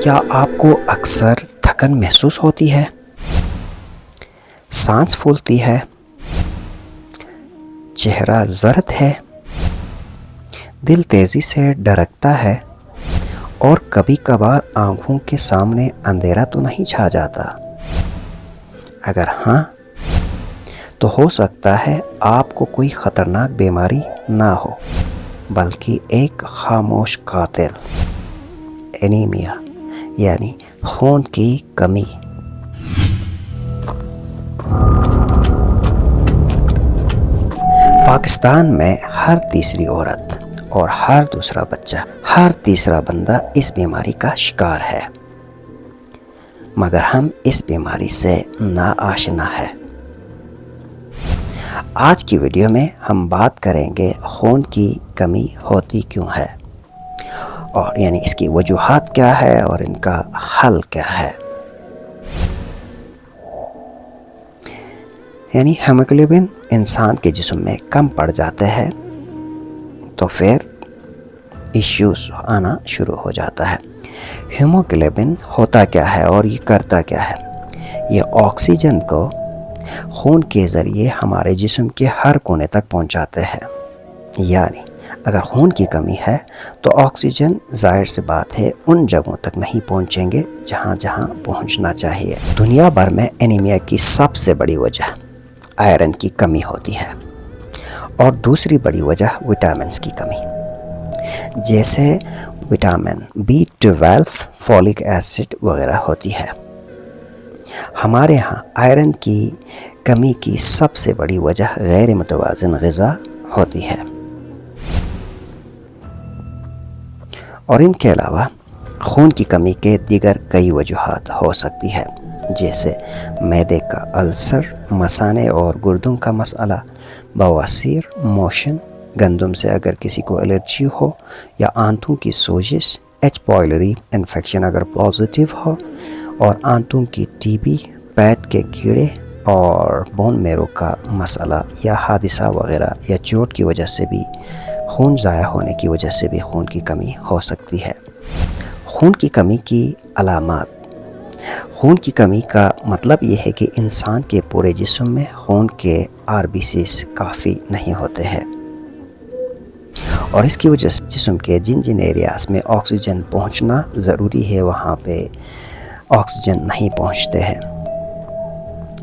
کیا آپ کو اکثر تھکن محسوس ہوتی ہے؟ سانس پھولتی ہے؟ چہرہ زرد ہے؟ دل تیزی سے دھڑکتا ہے؟ اور کبھی کبھار آنکھوں کے سامنے اندھیرا تو نہیں چھا جاتا؟ اگر ہاں تو ہو سکتا ہے آپ کو کوئی خطرناک بیماری نہ ہو بلکہ ایک خاموش قاتل، اینیمیا یعنی خون کی کمی۔ پاکستان میں ہر تیسری عورت اور ہر دوسرا بچہ، ہر تیسرا بندہ اس بیماری کا شکار ہے، مگر ہم اس بیماری سے ناآشنا ہے۔ آج کی ویڈیو میں ہم بات کریں گے خون کی کمی ہوتی کیوں ہے، اور یعنی اس کی وجوہات کیا ہے اور ان کا حل کیا ہے۔ یعنی ہیموگلوبن انسان کے جسم میں کم پڑ جاتے ہیں تو پھر ایشوز آنا شروع ہو جاتا ہے۔ ہیموگلوبن ہوتا کیا ہے اور یہ کرتا کیا ہے؟ یہ آکسیجن کو خون کے ذریعے ہمارے جسم کے ہر کونے تک پہنچاتے ہیں۔ یعنی اگر خون کی کمی ہے تو آکسیجن ظاہر سی بات ہے ان جگہوں تک نہیں پہنچیں گے جہاں جہاں پہنچنا چاہیے۔ دنیا بھر میں اینیمیا کی سب سے بڑی وجہ آئرن کی کمی ہوتی ہے، اور دوسری بڑی وجہ وٹامنس کی کمی، جیسے وٹامن B12، فولک ایسڈ وغیرہ ہوتی ہے۔ ہمارے ہاں آئرن کی کمی کی سب سے بڑی وجہ غیر متوازن غذا ہوتی ہے، اور ان کے علاوہ خون کی کمی کے دیگر کئی وجوہات ہو سکتی ہے، جیسے معدے کا السر، مثانے اور گردوں کا مسئلہ، بواسیر، موشن، گندم سے اگر کسی کو الرجی ہو، یا آنتوں کی سوزش، ایچ پائلوری انفیکشن اگر پازیٹیو ہو، اور آنتوں کی ٹی بی، پیٹ کے کیڑے اور بون میرو کا مسئلہ یا حادثہ وغیرہ یا چوٹ کی وجہ سے بھی، خون ضائع ہونے کی وجہ سے بھی خون کی کمی ہو سکتی ہے۔ خون کی کمی کی علامات۔ خون کی کمی کا مطلب یہ ہے کہ انسان کے پورے جسم میں خون کے RBCs کافی نہیں ہوتے ہیں، اور اس کی وجہ سے جسم کے جن جن ایریاز میں آکسیجن پہنچنا ضروری ہے وہاں پہ آکسیجن نہیں پہنچتے ہیں۔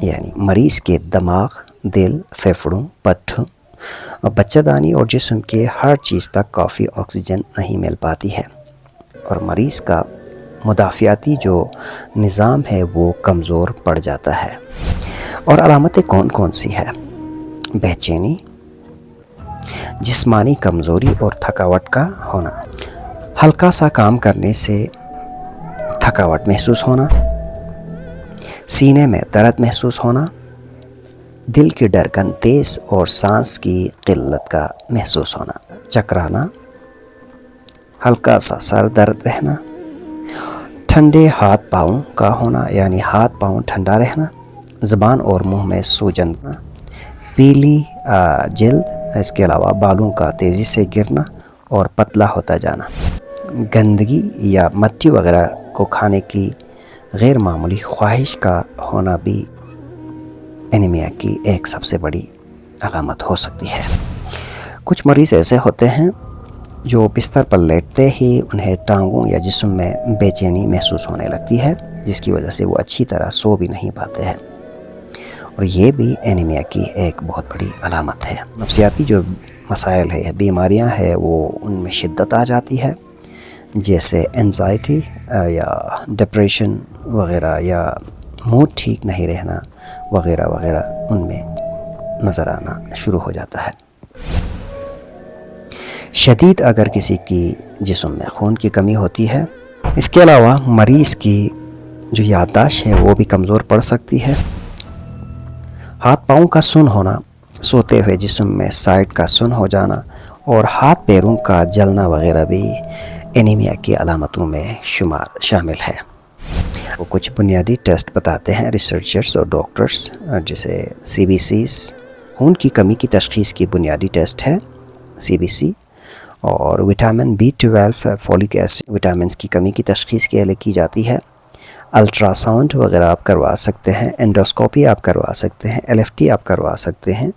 یعنی مریض کے دماغ، دل، پھیپھڑوں، پٹھوں، بچہ دانی اور جسم کے ہر چیز تک کافی آکسیجن نہیں مل پاتی ہے، اور مریض کا مدافعاتی جو نظام ہے وہ کمزور پڑ جاتا ہے۔ اور علامتیں کون کون سی ہے؟ بے چینی، جسمانی کمزوری اور تھکاوٹ کا ہونا، ہلکا سا کام کرنے سے تھکاوٹ محسوس ہونا، سینے میں درد محسوس ہونا، دل کی دھڑکن تیز اور سانس کی قلت کا محسوس ہونا، چکرانا، ہلکا سا سر درد رہنا، ٹھنڈے ہاتھ پاؤں کا ہونا یعنی ہاتھ پاؤں ٹھنڈا رہنا، زبان اور منہ میں سوجن، پیلی جلد، اس کے علاوہ بالوں کا تیزی سے گرنا اور پتلا ہوتا جانا، گندگی یا مٹی وغیرہ کو کھانے کی غیر معمولی خواہش کا ہونا بھی اینیمیا کی ایک سب سے بڑی علامت ہو سکتی ہے۔ کچھ مریض ایسے ہوتے ہیں جو بستر پر لیٹتے ہی انہیں ٹانگوں یا جسم میں بے چینی محسوس ہونے لگتی ہے، جس کی وجہ سے وہ اچھی طرح سو بھی نہیں پاتے ہیں، اور یہ بھی اینیمیا کی ایک بہت بڑی علامت ہے۔ نفسیاتی جو مسائل ہے، بیماریاں ہیں، وہ ان میں شدت آ جاتی ہے، جیسے انزائٹی یا ڈپریشن وغیرہ، یا موڈ ٹھیک نہیں رہنا وغیرہ وغیرہ ان میں نظر آنا شروع ہو جاتا ہے۔ شدید اگر کسی کی جسم میں خون کی کمی ہوتی ہے، اس کے علاوہ مریض کی جو یادداشت ہے وہ بھی کمزور پڑ سکتی ہے۔ ہاتھ پاؤں کا سن ہونا، سوتے ہوئے جسم میں سائٹ کا سن ہو جانا، اور ہاتھ پیروں کا جلنا وغیرہ بھی اینیمیا کی علامتوں میں شامل ہے۔ وہ کچھ بنیادی ٹیسٹ بتاتے ہیں ریسرچرز اور ڈاکٹرز، جیسے CBCs، خون کی کمی کی تشخیص کی بنیادی ٹیسٹ ہے CBC، اور vitamin B12 folk acid vitamins کی کمی کی تشخیص کے لیے کی جاتی ہے۔ الٹرا ساؤنڈ وغیرہ آپ کروا سکتے ہیں، انڈوسکوپی آپ کروا سکتے ہیں، LFT آپ کروا سکتے ہیں۔